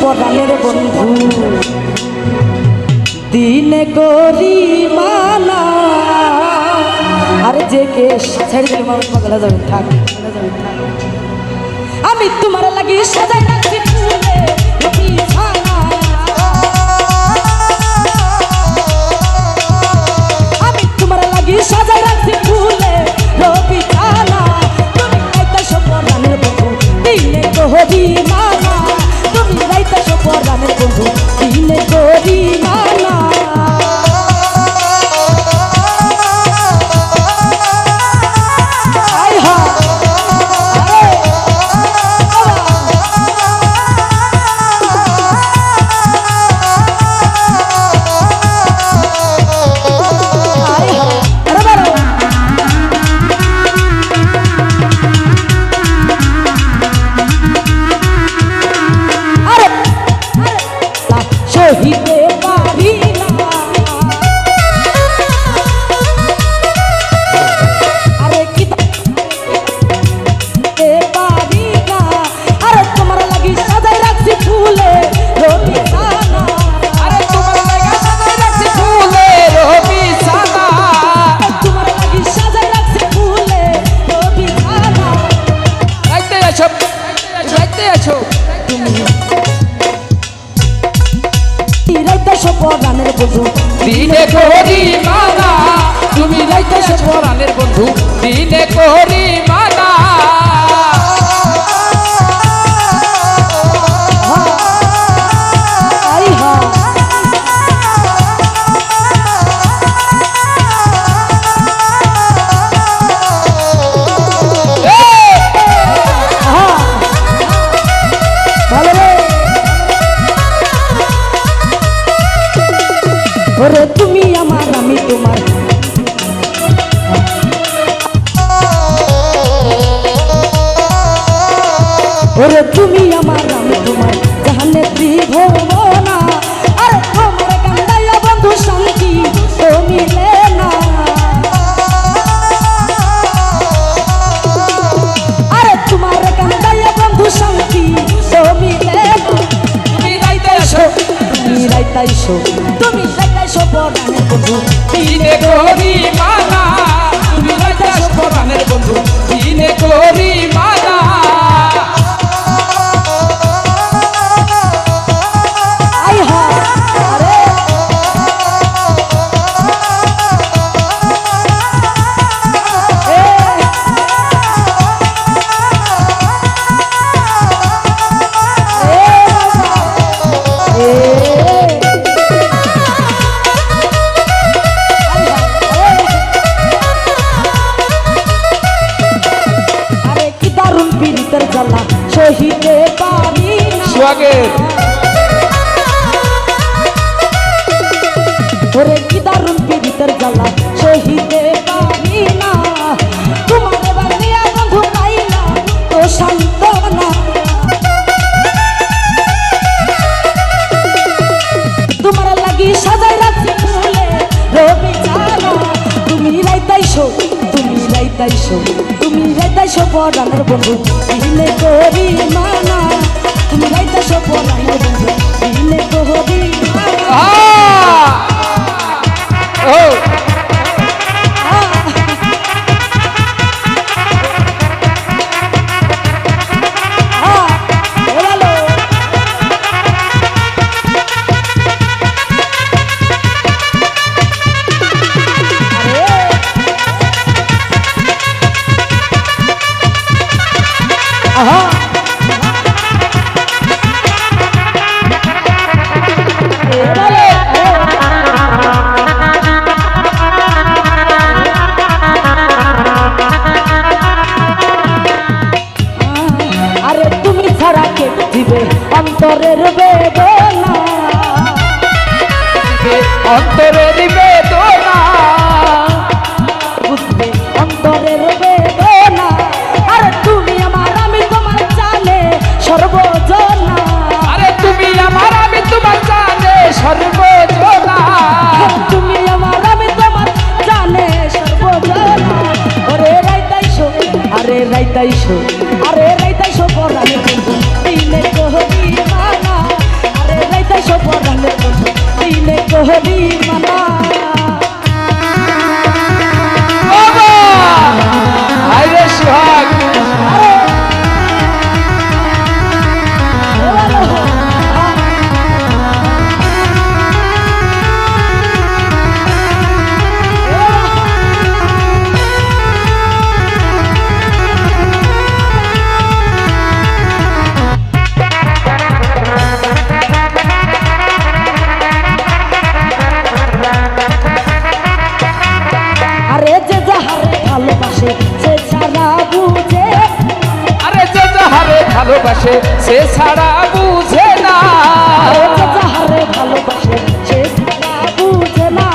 পরাণের বন্ধু দিনে করি মানা আর যে কে ছেড়ে দিলে মানুষ পাগলা যাবে থাক আমি তোমার লাগি সাজাই রাখছি ফুলে বিছানা আমি তোমার লাগি সাজাই রাখছি ফুলে বিছানা তুমি রাইতাছো পরাণের বন্ধু দিনে করি মানা তুমি রাইতাছো পরাণের বন্ধু দিনে করি মানা সহিতে পারি না আরে কি পারি না আরে তোমার লাগি সাজাই রাখছি ফুলে রবিছানা আরে তোমার লাগি সাজাই রাখছি ফুলে রবিছানা তোমার লাগি সাজাই রাখছি ফুলে রবিছানা রাইতে আছো তুমি রাইতাছো পরাণের বন্ধু দিনে করি মানা তুমি রাইতেছো পরাণের বন্ধু দিনে করি মানা ওরে তুমি আমার আমি তোমার ওরে তুমি আমার আমি তোমার জাহানে ত্রিভুবনা আর তোমার কান্দাইয়া বন্ধু শান্তি তো মিলে না আরে তোমার কান্দাইয়া বন্ধু শান্তি তো মিলে না তুমি রাইতেছো তুমি রাইতাইছো পরাণের বন্ধু দিনে করি মানা তুমি রাইতেছো পরাণের বন্ধু দিনে করি মানা সহিতে পারি না স্বাগত ওরে কি দারুণ পীড়িতের জ্বালা সহিতে পারি না তোমার বানিয়া বন্ধু পাইলা তো শান্ত না তোমার লাগি সাজাই রাখছি ফুলে রবিছানা তুমি রাইতাইছো পরাণের বন্ধু দিনে করি মানা তুমি রাইতাছো পরাণের বন্ধু দিনে করি মানা অন্তরের বেদনা অন্তরের বেদনা বুঝবে অন্তরের বেদনা আর তুমি আমার আমি তোমার জানে সর্বজনা আরে তুমি আমার আমি তোমার জানে সর্বজনা তুমি আমার আমি তোমার জানে সর্বজনা ওরে রাইতাইছো আরে রাইতাইছো পরাণের বন্ধু দিনে করি মানা কোহরি মানা বাবা হায়রে সোহাগ আরে যে যাহারে ভালোবাসে সে ছাড়া বুঝে আরে যে যাহারে ভালোবাসে সে ছাড়া বুঝে না আরে যে যাহারে ভালোবাসে সে ছাড়া বুঝে না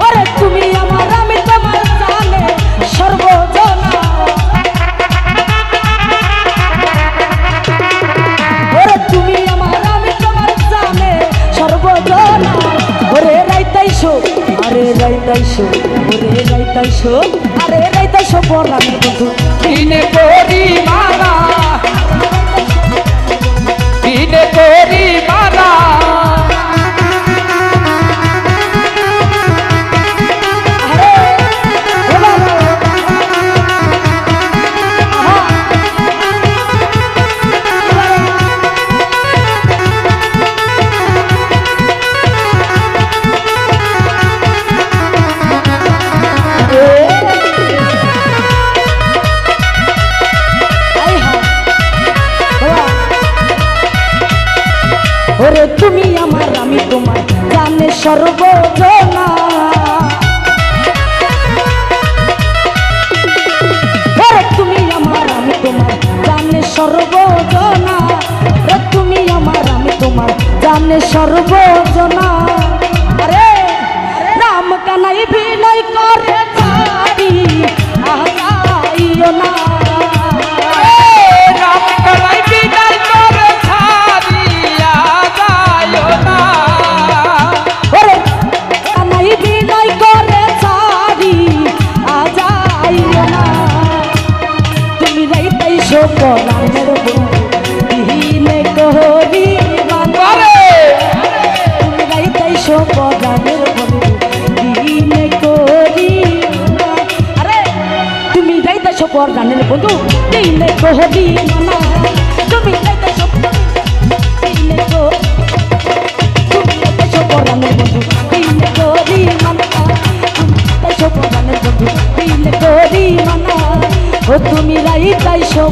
ওরে তুমি আমার আমি তোমার জানে সর্বজনা ওরে তুমি আমার আমি তোমার জানে সর্বজনা ওরে রাইতাইশো আরে রাইতাইশো ওরে রাইতাইশো আরে রাইতাইশো পরাণের বন্ধু দিনে করি মানা দিনে করি মানা আরে এবার আহা ওরে তুমি আমার আমি তোমার জানে সর্বজনা ওরে তুমি আমার আমি তোমার জানে সর্বজনা ওরে তুমি আমার আমি তোমার জানে সর্বজনা আরে রাম কানাই বিনয় করে ছাড়ি আইও না রাম কানাই বিদায় করে ছাড়িয়া যাইও না ওরে কানাই বিনয় করে ছাড়ি আইও না তুমি রাইতাইশো পরাণের বন্ধু দিনে কোহরি মানা আরে তুমি রাইতাইশো পরাণের বন্ধু দিনে কোহরি মানা আরে তুমি রাইতাইশো পরাণের বন্ধু দিনে কোহরি মানা তুমি রাইতাইশো দিনে তুমি রাইতাইশো পরাণের বন্ধু দিনে কোহরি মানা তুমি রাইতাইশো পরাণের বন্ধু দিনে কোহরি মানা ও তুমি রাইতাইশো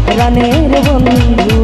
পরাণের বন্ধু